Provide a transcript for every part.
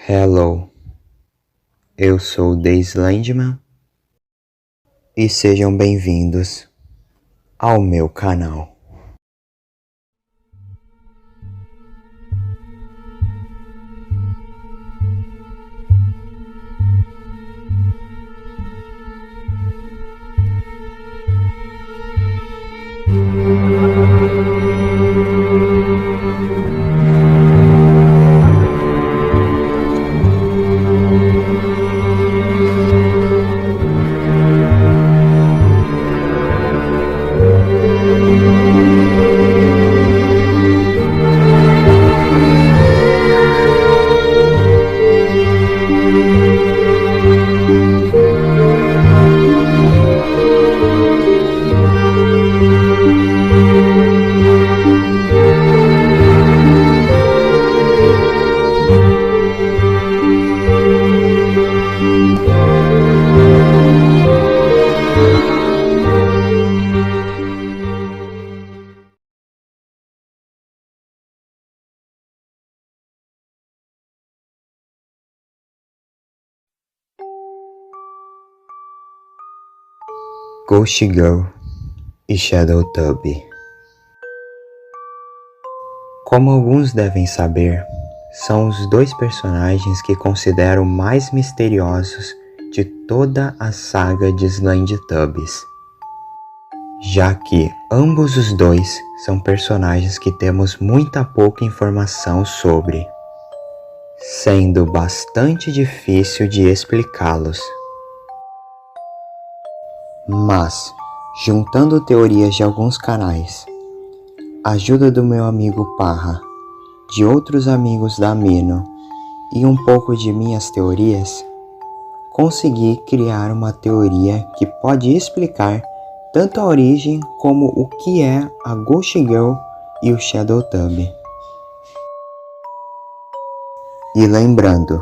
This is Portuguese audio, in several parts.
Hello, eu sou o Slenderman e sejam bem-vindos ao meu canal. Ghost Girl e Shadow Tubby. Como alguns devem saber, são os dois personagens que considero mais misteriosos de toda a saga de Slendytubbies, já que ambos os dois são personagens que temos muita pouca informação sobre, sendo bastante difícil de explicá-los. Mas, juntando teorias de alguns canais, ajuda do meu amigo Parra, de outros amigos da Mino e um pouco de minhas teorias, consegui criar uma teoria que pode explicar tanto a origem como o que é a Ghost Girl e o Shadow Tubby. E lembrando,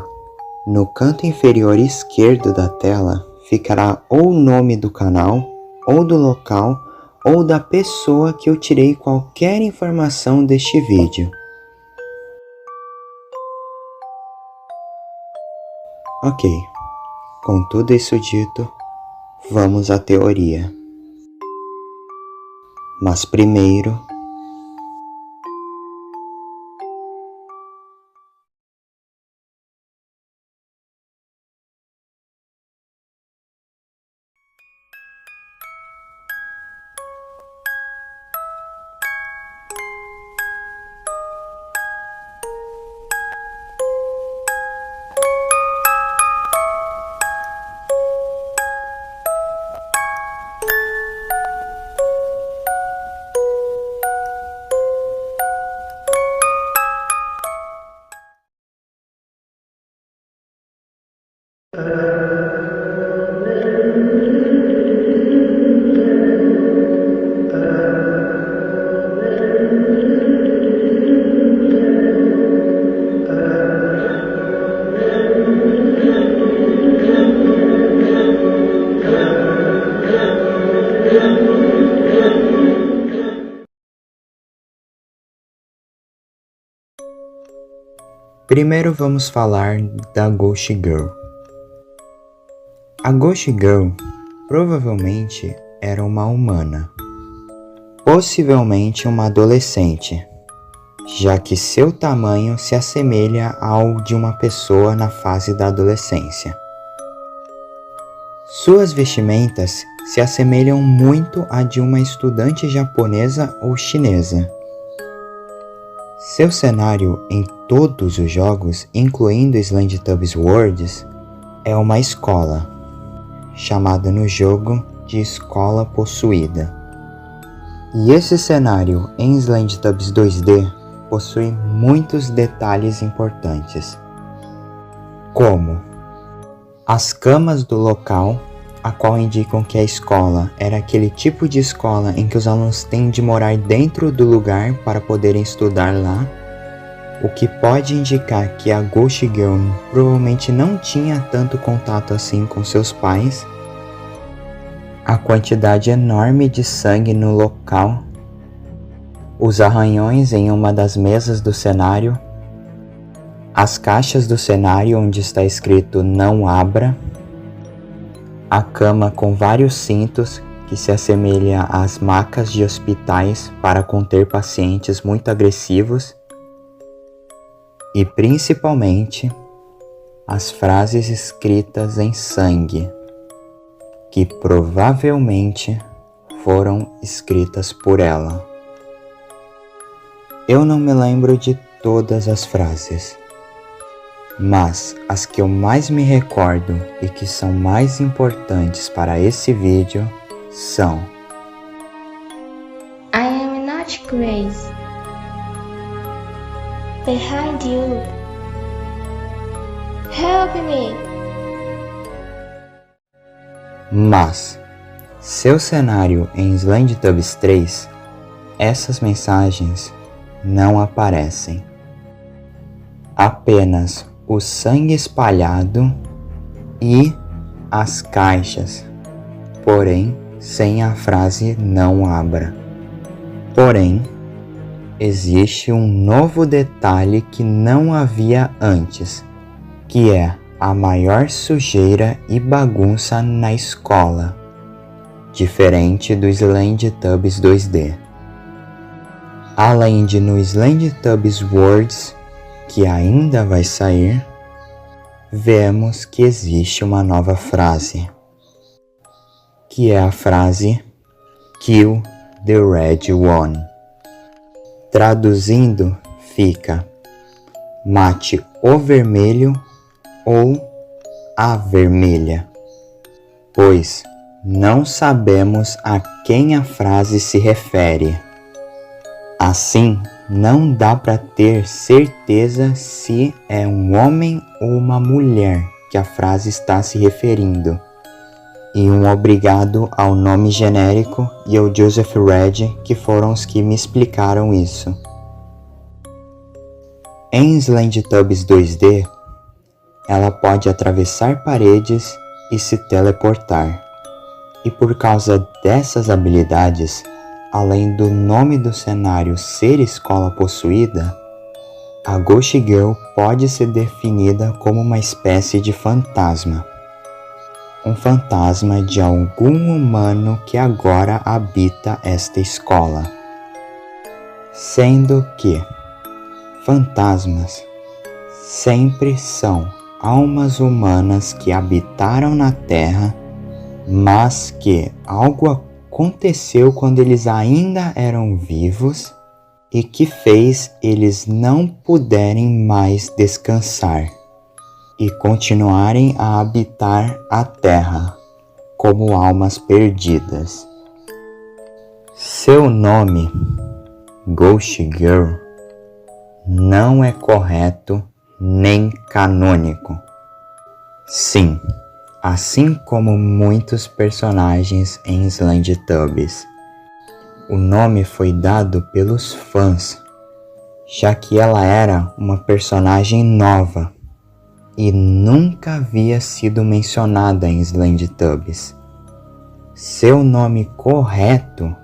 no canto inferior esquerdo da tela ficará ou o nome do canal, ou do local, ou da pessoa que eu tirei qualquer informação deste vídeo. Ok, com tudo isso dito, vamos à teoria. Mas primeiro, vamos falar da Ghost Girl. A Ghost Girl provavelmente era uma humana, possivelmente uma adolescente, já que seu tamanho se assemelha ao de uma pessoa na fase da adolescência. Suas vestimentas se assemelham muito à de uma estudante japonesa ou chinesa. Seu cenário em todos os jogos, incluindo Slendytubbies Worlds, é uma escola, chamada no jogo de Escola Possuída. E esse cenário em Slendytubbies 2D possui muitos detalhes importantes, como as camas do local, a qual indicam que a escola era aquele tipo de escola em que os alunos têm de morar dentro do lugar para poderem estudar lá, o que pode indicar que a Ghost Girl provavelmente não tinha tanto contato assim com seus pais, a quantidade enorme de sangue no local, os arranhões em uma das mesas do cenário, as caixas do cenário onde está escrito "Não abra", a cama com vários cintos que se assemelha às macas de hospitais para conter pacientes muito agressivos e, principalmente, as frases escritas em sangue, que provavelmente foram escritas por ela. Eu não me lembro de todas as frases, mas as que eu mais me recordo e que são mais importantes para esse vídeo são: I am not crazy. Behind you. Help me. Mas, seu cenário em Slendytubbies 3, essas mensagens não aparecem. Apenas o sangue espalhado e as caixas, porém sem a frase "não abra". Porém, existe um novo detalhe que não havia antes, que é a maior sujeira e bagunça na escola, diferente do Slendytubbies 2D. Além de no Slendytubbies Words, que ainda vai sair, vemos que existe uma nova frase, que é a frase "Kill the Red One". Traduzindo, fica "mate o vermelho" ou "a vermelha", pois não sabemos a quem a frase se refere. Assim, não dá para ter certeza se é um homem ou uma mulher que a frase está se referindo. E um obrigado ao nome genérico e ao Joseph Red, que foram os que me explicaram isso. Em Slendytubbies 2D, ela pode atravessar paredes e se teleportar. E por causa dessas habilidades, além do nome do cenário ser Escola Possuída, a Ghost Girl pode ser definida como uma espécie de fantasma. Um fantasma de algum humano que agora habita esta escola. Sendo que fantasmas sempre são almas humanas que habitaram na Terra, mas que algo aconteceu quando eles ainda eram vivos e que fez eles não puderem mais descansar e continuarem a habitar a Terra como almas perdidas. Seu nome, Ghost Girl, não é correto nem canônico. Sim, assim como muitos personagens em Slendytubbies, o nome foi dado pelos fãs, já que ela era uma personagem nova e nunca havia sido mencionada em Slendytubbies. Seu nome correto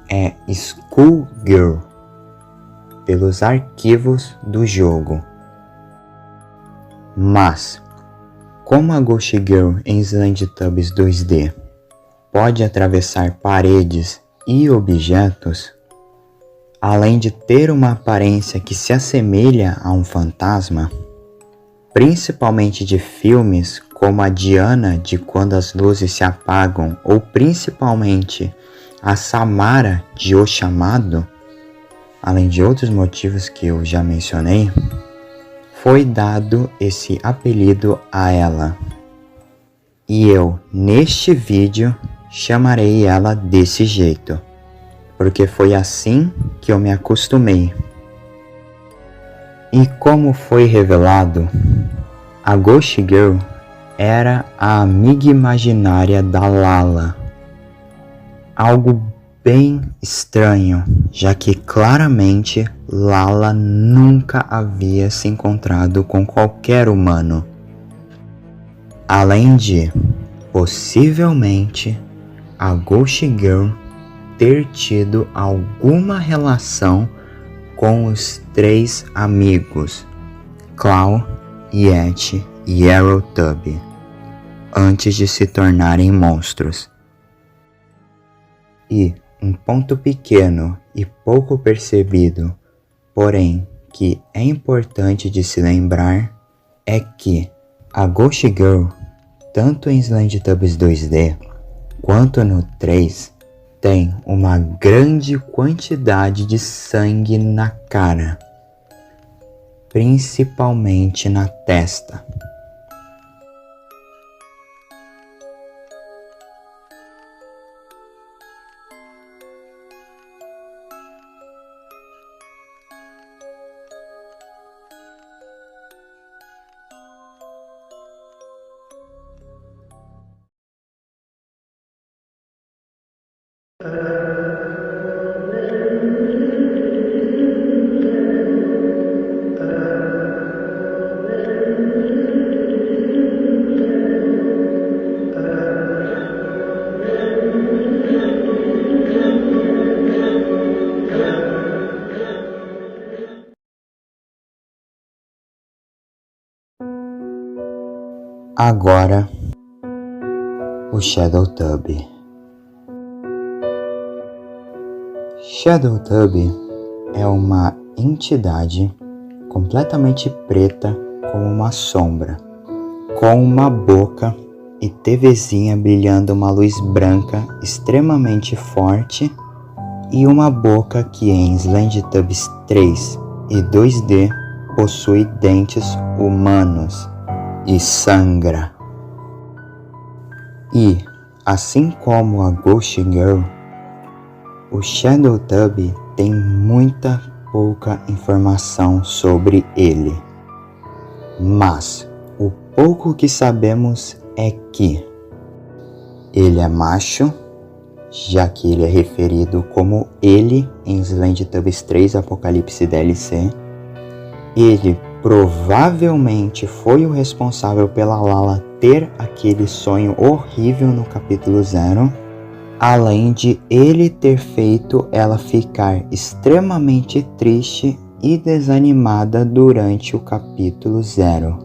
é Schoolgirl, pelos arquivos do jogo. Mas, como a Ghost Girl em Slendytubbies 2D pode atravessar paredes e objetos, além de ter uma aparência que se assemelha a um fantasma, principalmente de filmes como a Diana de Quando as Luzes se Apagam, ou principalmente a Samara de O Chamado, além de outros motivos que eu já mencionei, foi dado esse apelido a ela. E eu, neste vídeo, chamarei ela desse jeito, porque foi assim que eu me acostumei. E como foi revelado, a Ghost Girl era a amiga imaginária da Lala. Algo bem estranho, já que claramente Lala nunca havia se encontrado com qualquer humano. Além de, possivelmente, a Ghost Girl ter tido alguma relação com os três amigos, Claw, Yeti e Arrowtub, antes de se tornarem monstros. E um ponto pequeno e pouco percebido, porém que é importante de se lembrar, é que a Ghost Girl, tanto em Slendytubbies 2D quanto no 3, tem uma grande quantidade de sangue na cara, principalmente na testa. Agora, o Shadowtub. Shadowtub é uma entidade completamente preta como uma sombra, com uma boca e TVzinha brilhando uma luz branca extremamente forte e uma boca que em Slendytubbies 3 e 2D possui dentes humanos e sangra. E, assim como a Ghost Girl, o Shadowtub tem muita pouca informação sobre ele. Mas o pouco que sabemos é que ele é macho, já que ele é referido como ele em Slendytubbies 3 Apocalipse DLC. Ele provavelmente foi o responsável pela Lala ter aquele sonho horrível no capítulo 0, além de ele ter feito ela ficar extremamente triste e desanimada durante o capítulo 0.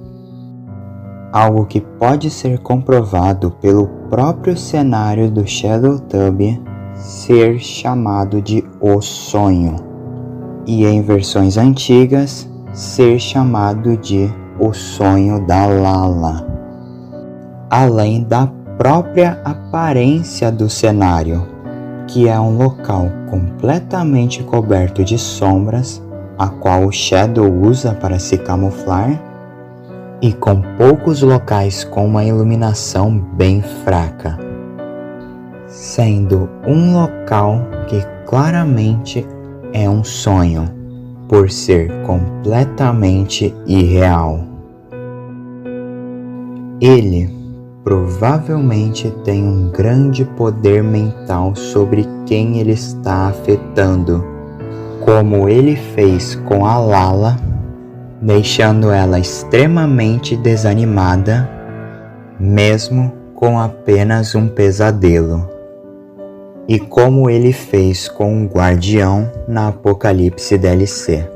Algo que pode ser comprovado pelo próprio cenário do Shadowtub ser chamado de O Sonho, e em versões antigas ser chamado de O Sonho da Lala, além da própria aparência do cenário, que é um local completamente coberto de sombras, a qual o Shadow usa para se camuflar, e com poucos locais com uma iluminação bem fraca, sendo um local que claramente é um sonho, por ser completamente irreal. Ele provavelmente tem um grande poder mental sobre quem ele está afetando, como ele fez com a Lala, deixando ela extremamente desanimada, mesmo com apenas um pesadelo, e como ele fez com o Guardião na Apocalipse DLC,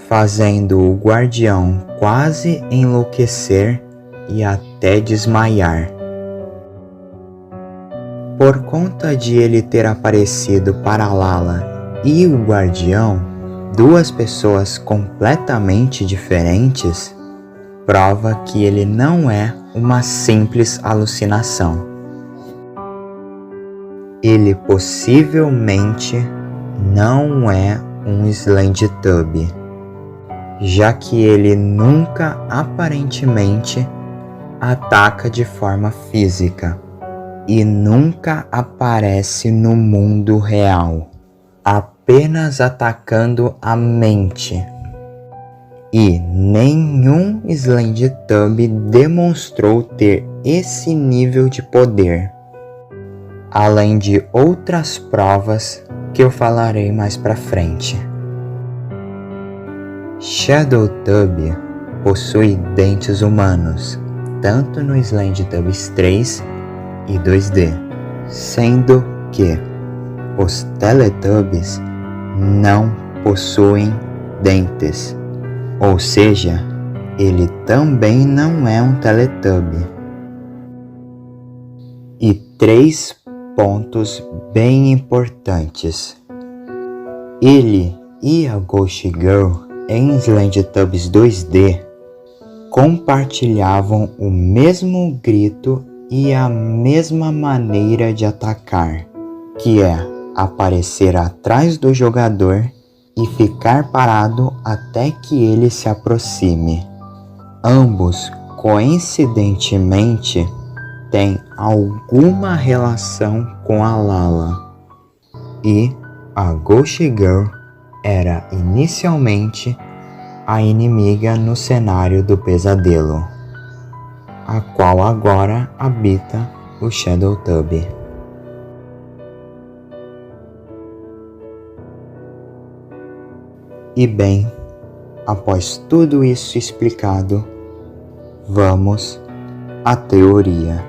fazendo o Guardião quase enlouquecer e até desmaiar. Por conta de ele ter aparecido para a Lala e o Guardião, duas pessoas completamente diferentes, prova que ele não é uma simples alucinação. Ele possivelmente não é um Slendytub, já que ele nunca aparentemente ataca de forma física e nunca aparece no mundo real, apenas atacando a mente. E nenhum Slendytub demonstrou ter esse nível de poder, além de outras provas que eu falarei mais pra frente. Shadowtub possui dentes humanos, tanto no Slendytubbies 3 e 2D, sendo que os Teletubbies não possuem dentes, ou seja, ele também não é um Teletubby. E 3 pontos bem importantes. Ele e a Ghost Girl em Slendytubbies 2D compartilhavam o mesmo grito e a mesma maneira de atacar, que é aparecer atrás do jogador e ficar parado até que ele se aproxime. Ambos, coincidentemente, têm alguma relação com a Lala. E a Ghost Girl era inicialmente a inimiga no cenário do pesadelo, a qual agora habita o Shadowtubby. E bem, após tudo isso explicado, vamos à teoria.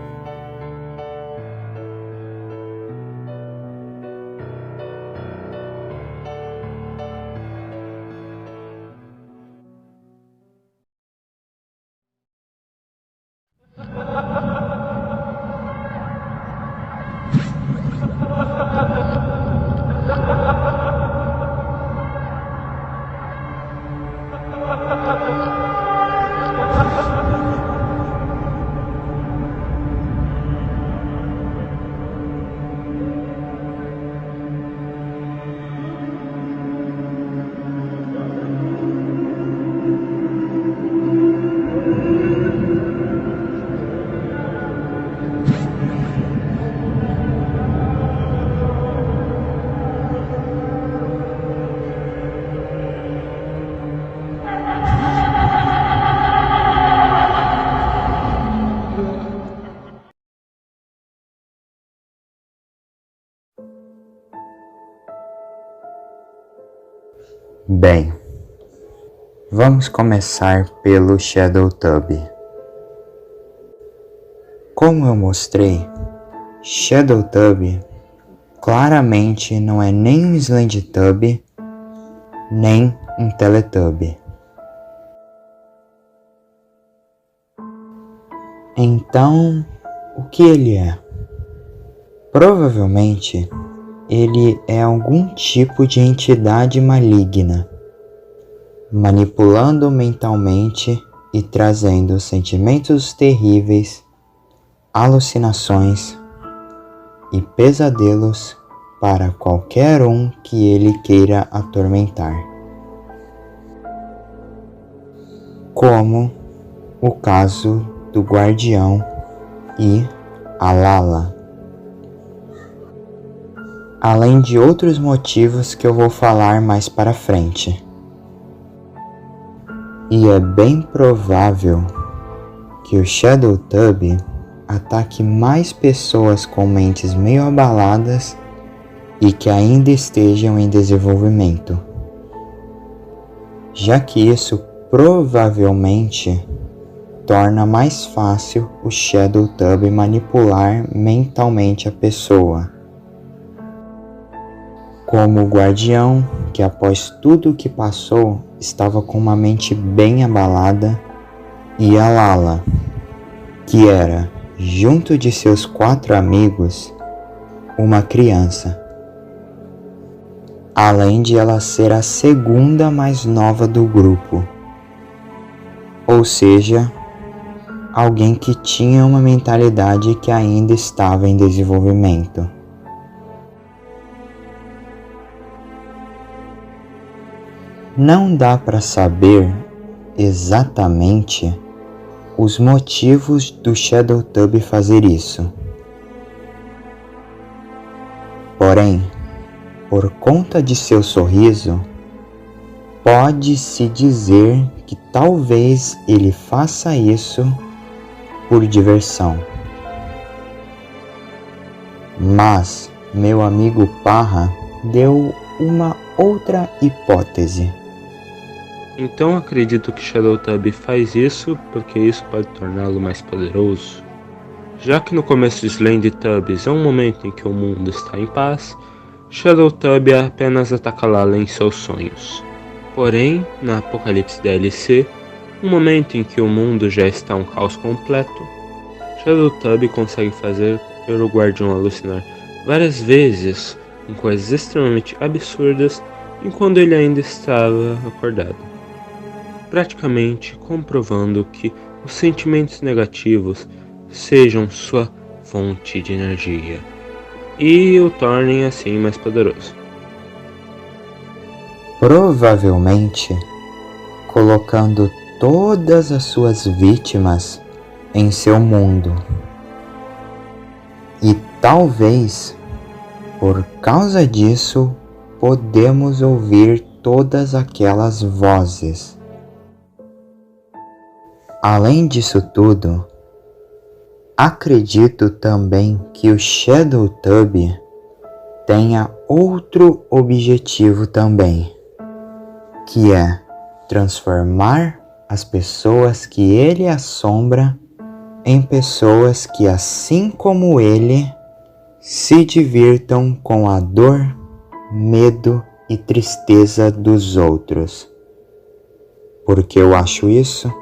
Bem, vamos começar pelo Shadowtubby. Como eu mostrei, Shadowtubby claramente não é nem um Slendytubby, nem um Teletubby. Então, o que ele é? Provavelmente, ele é algum tipo de entidade maligna, manipulando mentalmente e trazendo sentimentos terríveis, alucinações e pesadelos para qualquer um que ele queira atormentar. Como o caso do Guardião e a Lala. Além de outros motivos que eu vou falar mais para frente. E é bem provável que o Shadowtubby ataque mais pessoas com mentes meio abaladas e que ainda estejam em desenvolvimento, já que isso provavelmente torna mais fácil o Shadowtubby manipular mentalmente a pessoa. Como o Guardião, que após tudo o que passou, estava com uma mente bem abalada, e a Lala, que era, junto de seus 4 amigos, uma criança. Além de ela ser a segunda mais nova do grupo. Ou seja, alguém que tinha uma mentalidade que ainda estava em desenvolvimento. Não dá para saber exatamente os motivos do Shadowtubby fazer isso. Porém, por conta de seu sorriso, pode-se dizer que talvez ele faça isso por diversão. Mas meu amigo Parra deu uma outra hipótese. Então acredito que Shadowtubby faz isso porque isso pode torná-lo mais poderoso. Já que no começo de Slendytubbies é um momento em que o mundo está em paz, Shadowtubby apenas ataca Lala em seus sonhos. Porém, na Apocalipse DLC, Um momento em que o mundo já está um caos completo, Shadowtub consegue fazer o Guardião alucinar várias vezes com coisas extremamente absurdas enquanto ele ainda estava acordado, praticamente comprovando que os sentimentos negativos sejam sua fonte de energia e o tornem assim mais poderoso. Provavelmente colocando todas as suas vítimas em seu mundo. E talvez, por causa disso, podemos ouvir todas aquelas vozes. Além disso tudo, acredito também que o Shadowtub tenha outro objetivo também, que é transformar as pessoas que ele assombra em pessoas que, assim como ele, se divirtam com a dor, medo e tristeza dos outros. Por que eu acho isso?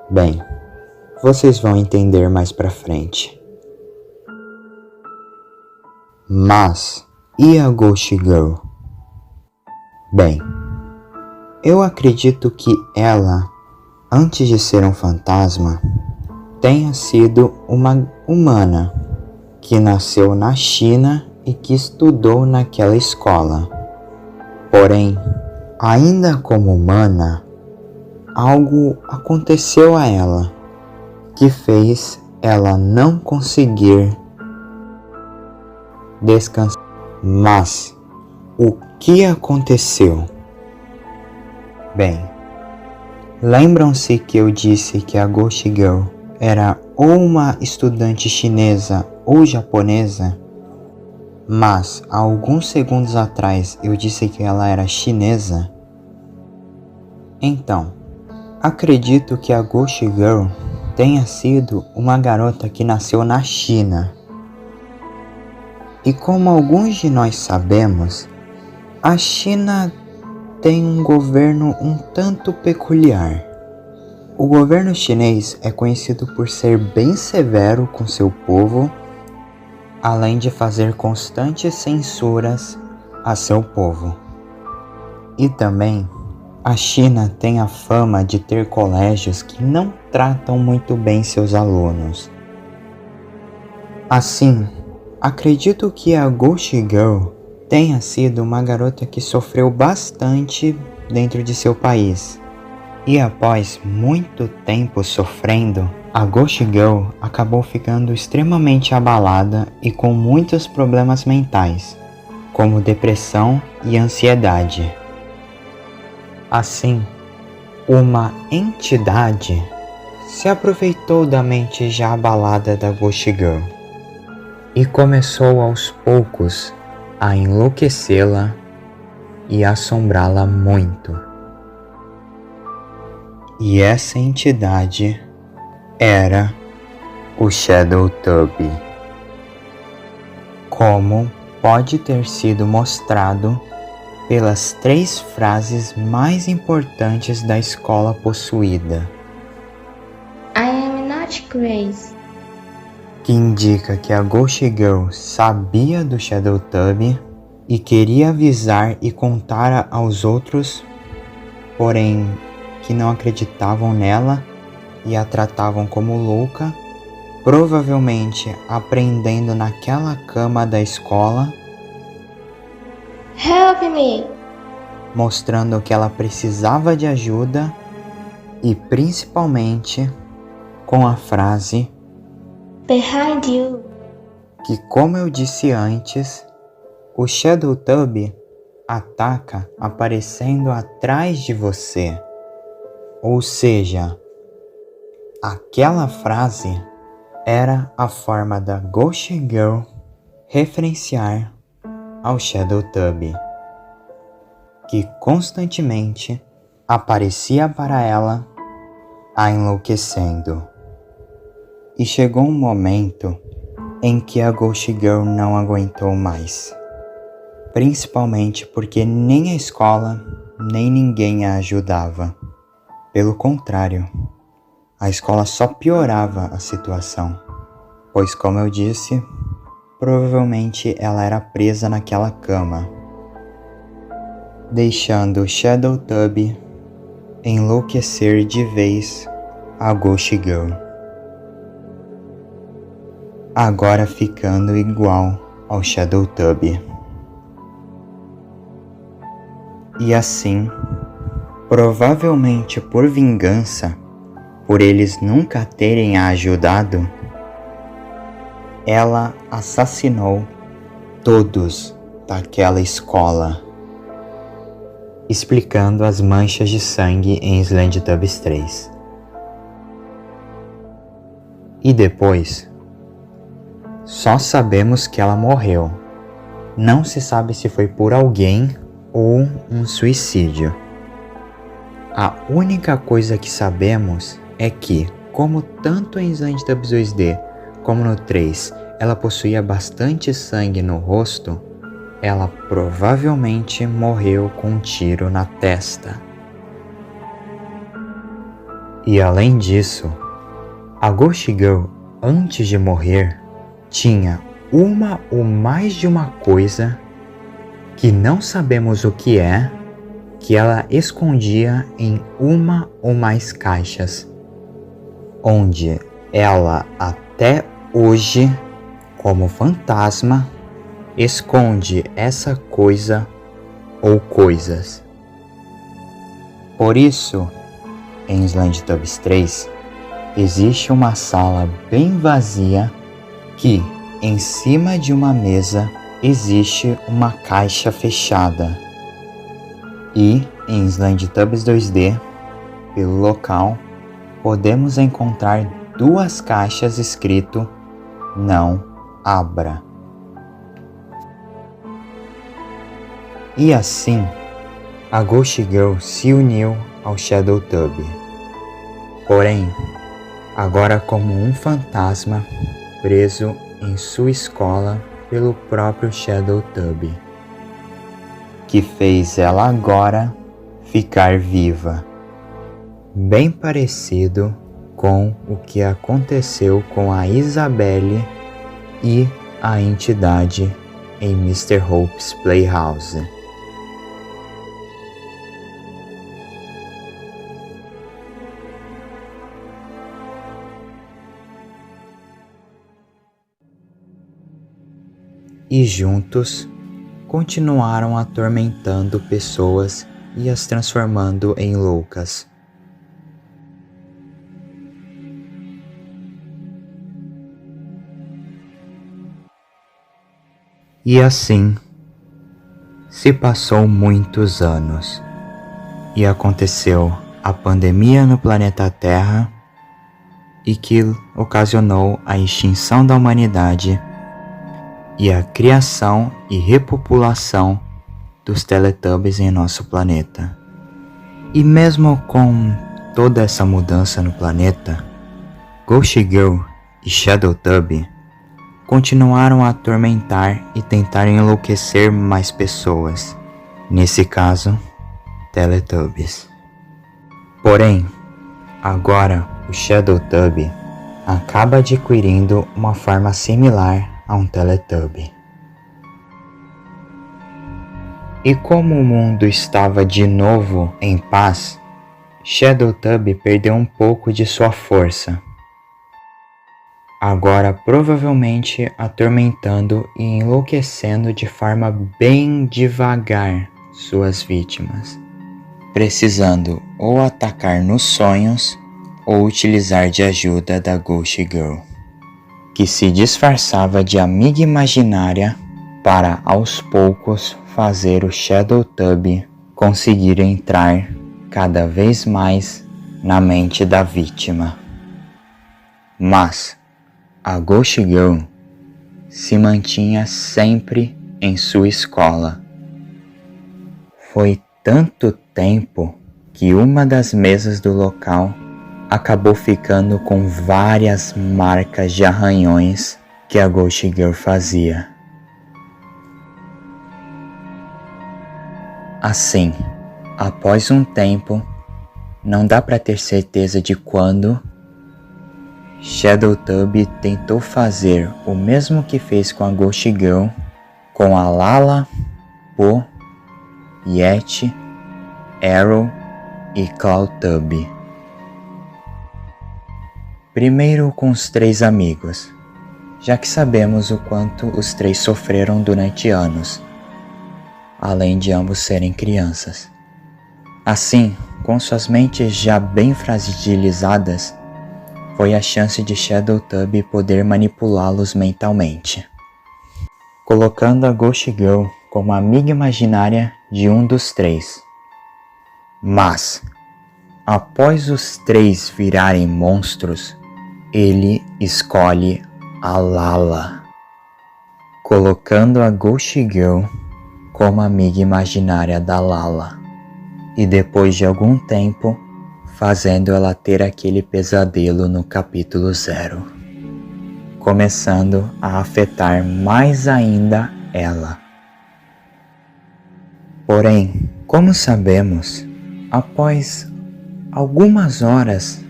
Bem, vocês vão entender mais pra frente. Mas, e a Ghost Girl? Bem, eu acredito que ela, antes de ser um fantasma, tenha sido uma humana que nasceu na China e que estudou naquela escola. Porém, ainda como humana, algo aconteceu a ela que fez ela não conseguir descansar. Mas o que aconteceu? Bem, lembram-se que eu disse que a Ghost Girl era ou uma estudante chinesa ou japonesa? Mas há alguns segundos atrás eu disse que ela era chinesa? Então, acredito que a Ghost Girl tenha sido uma garota que nasceu na China. E como alguns de nós sabemos, a China tem um governo um tanto peculiar. O governo chinês é conhecido por ser bem severo com seu povo, além de fazer constantes censuras a seu povo. E também, a China tem a fama de ter colégios que não tratam muito bem seus alunos. Assim, acredito que a Ghost Girl tenha sido uma garota que sofreu bastante dentro de seu país. E após muito tempo sofrendo, a Ghost Girl acabou ficando extremamente abalada e com muitos problemas mentais, como depressão e ansiedade. Assim, uma entidade se aproveitou da mente já abalada da Ghost Girl e começou aos poucos a enlouquecê-la e assombrá-la muito. E essa entidade era o Shadowtub, como pode ter sido mostrado pelas 3 frases mais importantes da escola possuída. I am not Grace. Que indica que a Ghost Girl sabia do Shadowtub e queria avisar e contar aos outros, porém que não acreditavam nela e a tratavam como louca, provavelmente aprendendo naquela cama da escola, Help me! mostrando que ela precisava de ajuda e principalmente com a frase Behind you. que, como eu disse antes, o Shadowtub ataca aparecendo atrás de você. Ou seja, aquela frase era a forma da Ghost Girl referenciar ao Shadowtub, que constantemente aparecia para ela, a enlouquecendo. E chegou um momento em que a Ghost Girl não aguentou mais, principalmente porque nem a escola nem ninguém a ajudava. Pelo contrário, a escola só piorava a situação, pois, como eu disse, provavelmente ela era presa naquela cama, deixando Shadow Tubby enlouquecer de vez a Ghost Girl, agora ficando igual ao Shadow Tubby. E assim, provavelmente por vingança, por eles nunca terem a ajudado, ela assassinou todos daquela escola, explicando as manchas de sangue em Slendytubbies 3. E depois, só sabemos que ela morreu. Não se sabe se foi por alguém ou um suicídio. A única coisa que sabemos é que, como tanto em Slendytubbies 2D como no 3, ela possuía bastante sangue no rosto, ela provavelmente morreu com um tiro na testa. E além disso, a Ghost Girl, antes de morrer, tinha uma ou mais de uma coisa que não sabemos o que é, que ela escondia em uma ou mais caixas, onde ela até hoje, como fantasma, esconde essa coisa ou coisas. Por isso, em Slendytubbies 3, existe uma sala bem vazia que, em cima de uma mesa, existe uma caixa fechada. E, em Slendytubbies 2D, pelo local, podemos encontrar 2 caixas escrito "Não abra". E assim, a Ghost Girl se uniu ao Shadow Tubby. Porém, agora como um fantasma preso em sua escola pelo próprio Shadow Tubby, que fez ela agora ficar viva. Bem parecido com o que aconteceu com a Isabelle e a entidade em Mr. Hope's Playhouse. E juntos continuaram atormentando pessoas e as transformando em loucas. E assim se passou muitos anos e aconteceu a pandemia no planeta Terra e que ocasionou a extinção da humanidade e a criação e repopulação dos Teletubbies em nosso planeta. E mesmo com toda essa mudança no planeta, Ghost Girl e Shadow Tubby continuaram a atormentar e tentar enlouquecer mais pessoas, nesse caso, Teletubbies. Porém, agora o Shadow Tubby acaba adquirindo uma forma similar a um Teletubby. E como o mundo estava de novo em paz, Shadow Tubby perdeu um pouco de sua força, agora provavelmente atormentando e enlouquecendo de forma bem devagar suas vítimas, precisando ou atacar nos sonhos ou utilizar de ajuda da Ghost Girl, que se disfarçava de amiga imaginária para aos poucos fazer o Shadow Tubby conseguir entrar cada vez mais na mente da vítima. Mas a Ghost Girl se mantinha sempre em sua escola. Foi tanto tempo que uma das mesas do local acabou ficando com várias marcas de arranhões que a Ghost Girl fazia. Assim, após um tempo, não dá para ter certeza de quando, Shadowtub tentou fazer o mesmo que fez com a Ghost Girl, com a Lala, Po, Yeti, Arrow e Cloudtub. Primeiro com os 3 amigos, já que sabemos o quanto os 3 sofreram durante anos, além de ambos serem crianças. Assim, com suas mentes já bem fragilizadas, foi a chance de Shadowtub poder manipulá-los mentalmente, colocando a Ghost Girl como amiga imaginária de um dos 3. Mas, após os 3 virarem monstros, ele escolhe a Lala, colocando a Ghost Girl como amiga imaginária da Lala, e depois de algum tempo, fazendo ela ter aquele pesadelo no capítulo 0, começando a afetar mais ainda ela. Porém, como sabemos, após algumas horas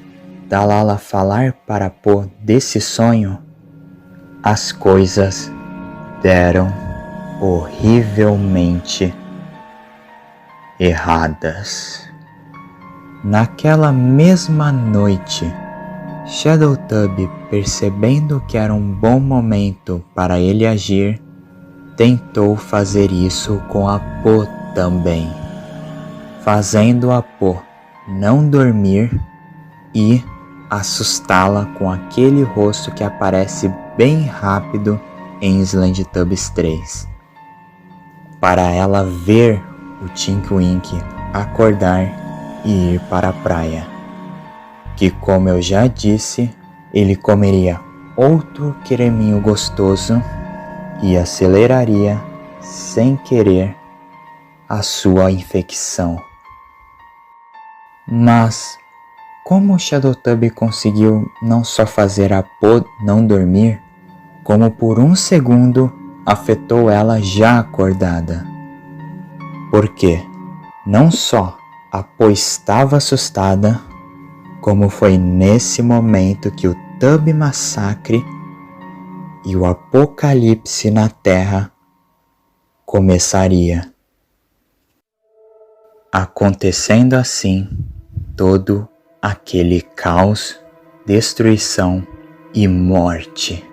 da Lala falar para Po desse sonho, as coisas deram horrivelmente erradas. Naquela mesma noite, Shadowtub, percebendo que era um bom momento para ele agir, tentou fazer isso com a Po também, fazendo a Po não dormir e assustá-la com aquele rosto que aparece bem rápido em Slendytubbies 3, para ela ver o Tinky Winky acordar e ir para a praia, que, como eu já disse, ele comeria outro creminho gostoso e aceleraria, sem querer, a sua infecção. Mas, como o Shadowtub conseguiu não só fazer a Po não dormir, como por um segundo afetou ela já acordada? Porque não só a Po estava assustada, como foi nesse momento que o Tub Massacre e o apocalipse na Terra começaria. Acontecendo assim, todo aquele caos, destruição e morte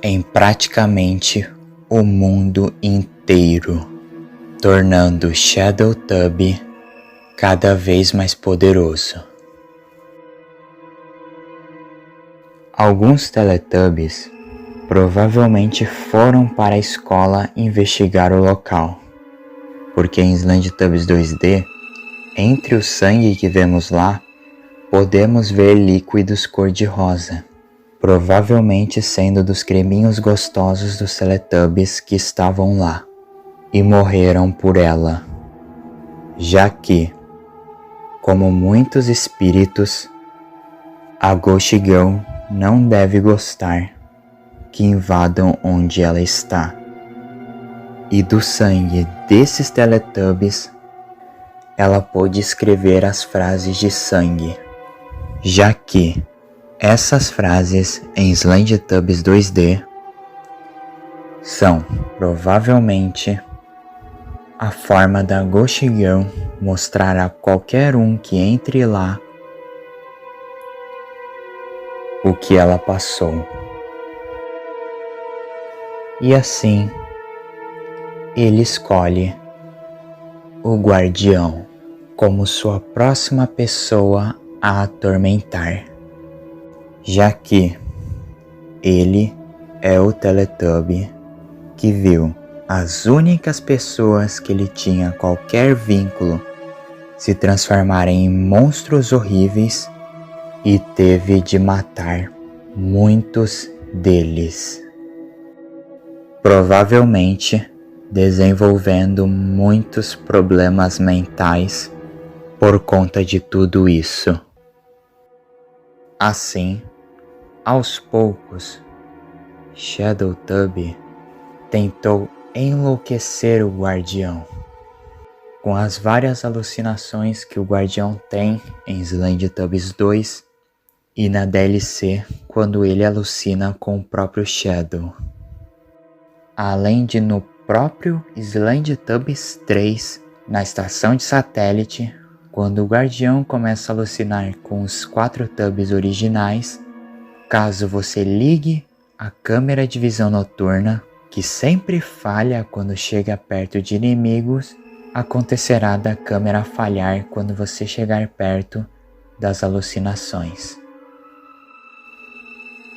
em praticamente o mundo inteiro, tornando Shadowtub cada vez mais poderoso. Alguns Teletubbies provavelmente foram para a escola investigar o local, porque em Slendytubbies 2D, entre o sangue que vemos lá, podemos ver líquidos cor-de-rosa, provavelmente sendo dos creminhos gostosos dos Teletubbies que estavam lá, e morreram por ela, já que, como muitos espíritos, a Ghost Girl não deve gostar que invadam onde ela está. E do sangue desses Teletubbies, ela pôde escrever as frases de sangue, já que essas frases em Slendytubbies 2D são provavelmente a forma da Ghost Girl mostrar a qualquer um que entre lá o que ela passou. E assim, ele escolhe o Guardião como sua próxima pessoa a atormentar, já que ele é o Teletubby que viu as únicas pessoas que ele tinha qualquer vínculo se transformarem em monstros horríveis e teve de matar muitos deles, provavelmente desenvolvendo muitos problemas mentais por conta de tudo isso. Assim, aos poucos, Shadowtub tentou enlouquecer o Guardião, com as várias alucinações que o Guardião tem em Slendytubbies 2 e na DLC quando ele alucina com o próprio Shadow. Além de no próprio Slendytubbies 3, na estação de satélite, quando o Guardião começa a alucinar com os 4 Tubbies originais, caso você ligue a câmera de visão noturna, que sempre falha quando chega perto de inimigos, acontecerá da câmera falhar quando você chegar perto das alucinações.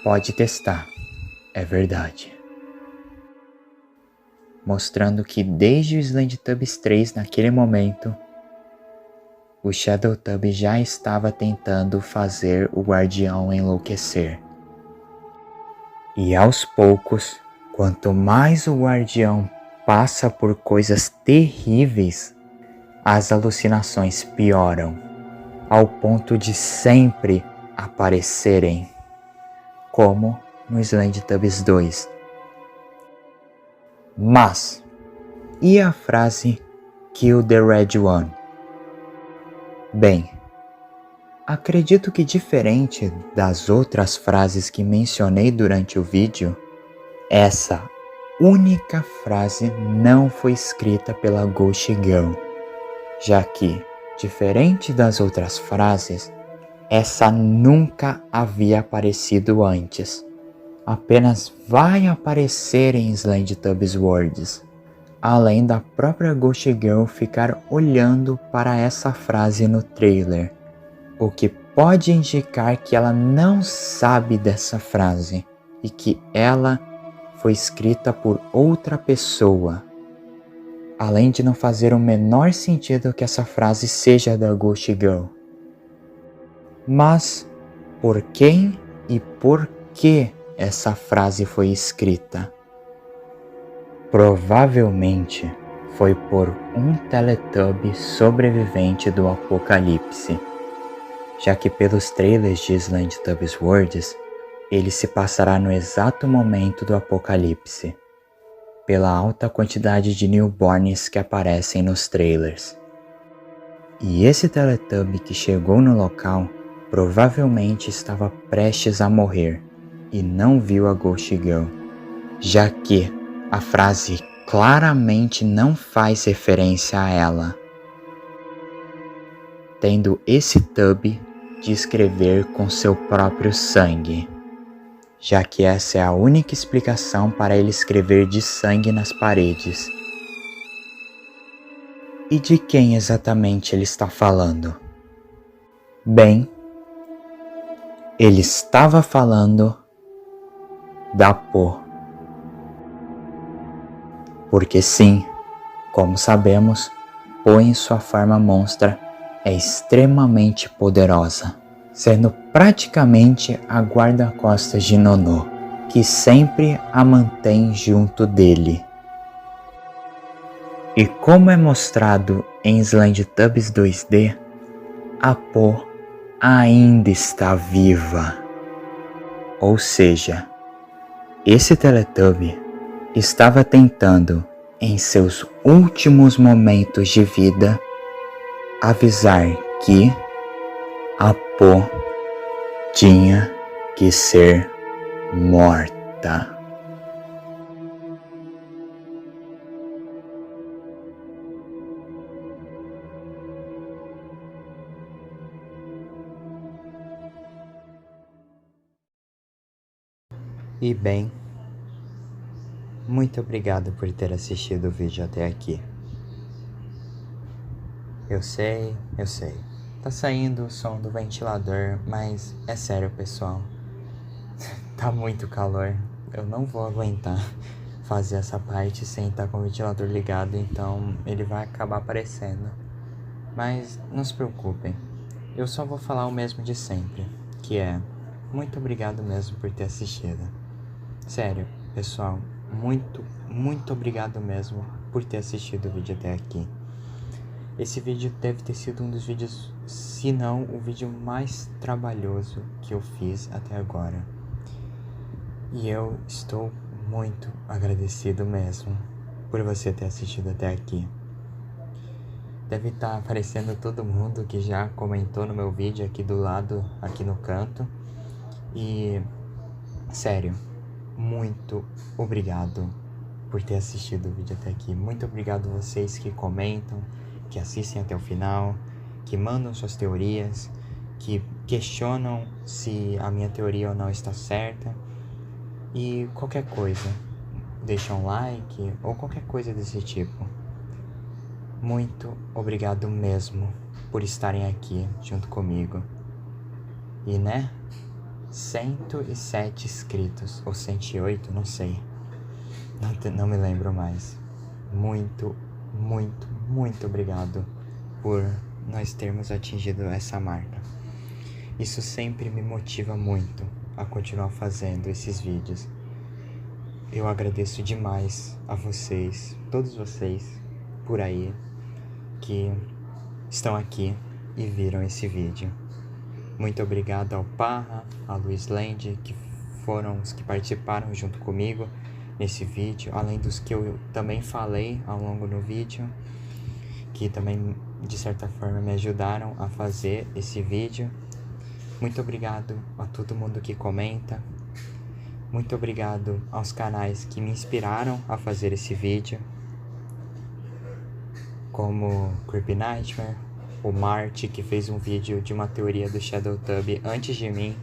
Pode testar, é verdade. Mostrando que desde o Slendytubbies 3, naquele momento, o Shadowtub já estava tentando fazer o Guardião enlouquecer. E aos poucos, quanto mais o Guardião passa por coisas terríveis, as alucinações pioram, ao ponto de sempre aparecerem, como no Slendytubbies 2. Mas, e a frase "Kill the Red One"? Bem, acredito que diferente das outras frases que mencionei durante o vídeo, essa única frase não foi escrita pela Ghost Girl, já que, diferente das outras frases, essa nunca havia aparecido antes. Apenas vai aparecer em Slendytubbies Worlds, além da própria Ghost Girl ficar olhando para essa frase no trailer, o que pode indicar que ela não sabe dessa frase e que ela foi escrita por outra pessoa, além de não fazer o menor sentido que essa frase seja da Ghost Girl. Mas por quem e por que essa frase foi escrita? Provavelmente foi por um Teletubby sobrevivente do apocalipse, já que pelos trailers de Slendytubbies Worlds, ele se passará no exato momento do apocalipse, pela alta quantidade de newborns que aparecem nos trailers. E esse Teletubby que chegou no local provavelmente estava prestes a morrer e não viu a Ghost Girl, já que a frase claramente não faz referência a ela, tendo esse Tubby de escrever com seu próprio sangue, já que essa é a única explicação para ele escrever de sangue nas paredes. E de quem exatamente ele está falando? Bem, ele estava falando da Po. Porque sim, como sabemos, Po em sua forma monstra é extremamente poderosa, sendo praticamente a guarda-costas de Nonô, que sempre a mantém junto dele. E como é mostrado em Slendytubbies 2D, a Po ainda está viva. Ou seja, esse Teletubby estava tentando, em seus últimos momentos de vida, avisar que a Po tinha que ser morta. E bem, muito obrigado por ter assistido o vídeo até aqui. Eu sei, tá saindo o som do ventilador, mas é sério, pessoal, tá muito calor, eu não vou aguentar fazer essa parte sem estar com o ventilador ligado, então ele vai acabar aparecendo. Mas não se preocupem, eu só vou falar o mesmo de sempre, que é muito obrigado mesmo por ter assistido. Sério, pessoal, muito obrigado mesmo por ter assistido o vídeo até aqui. Esse vídeo deve ter sido um dos vídeos, se não o vídeo mais trabalhoso que eu fiz até agora. E eu estou muito agradecido mesmo por você ter assistido até aqui. Deve estar aparecendo todo mundo que já comentou no meu vídeo aqui do lado, aqui no canto. E, sério, muito obrigado por ter assistido o vídeo até aqui. Muito obrigado vocês que comentam, que assistem até o final, que mandam suas teorias, que questionam se a minha teoria ou não está certa. E qualquer coisa, deixa um like ou qualquer coisa desse tipo. Muito obrigado mesmo por estarem aqui junto comigo. E 107 inscritos, ou 108, não sei. Não me lembro mais. Muito, muito, muito obrigado por nós termos atingido essa marca. Isso sempre me motiva muito a continuar fazendo esses vídeos. Eu agradeço demais a vocês, todos vocês por aí que estão aqui e viram esse vídeo. Muito obrigado ao Parra, a Luiz Land, que foram os que participaram junto comigo nesse vídeo, além dos que eu também falei ao longo do vídeo, que também de certa forma me ajudaram a fazer esse vídeo. Muito obrigado a todo mundo que comenta. Muito obrigado aos canais que me inspiraram a fazer esse vídeo, como Creepy Nightmare, o Marte, que fez um vídeo de uma teoria do Shadow Tub antes de mim,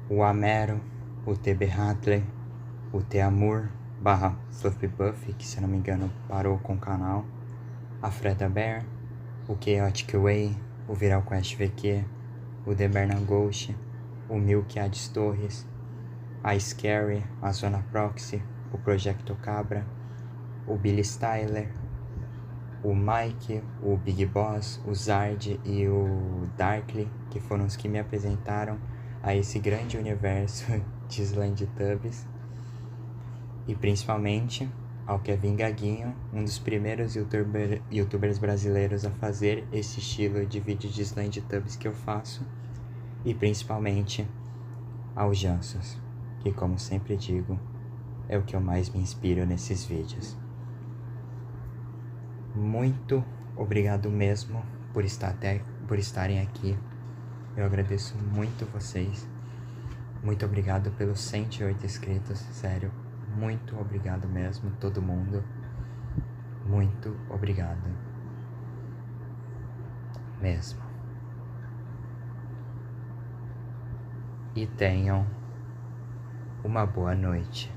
o Amero, o TB Hatley, o Teamur / Fluffy Buffy, que se não me engano parou com o canal, a Freda Bear, o Chaotic Way, o Viral Quest VQ, o The Berna Ghost, o Milk Hades Torres, a Scary, a Zona Proxy, o Projecto Cabra, o Billy Styler, o Mike, o Big Boss, o Zard e o Darkly, que foram os que me apresentaram a esse grande universo de Slendy Tubs. E principalmente ao Kevin Gaguinho, um dos primeiros youtubers brasileiros a fazer esse estilo de vídeo de Slendy Tubs que eu faço. E principalmente ao Jansos, que, como sempre digo, é o que eu mais me inspiro nesses vídeos. Muito obrigado mesmo por estarem aqui. Eu agradeço muito vocês. Muito obrigado pelos 108 inscritos, sério. Muito obrigado mesmo, todo mundo. Muito obrigado mesmo. E tenham uma boa noite.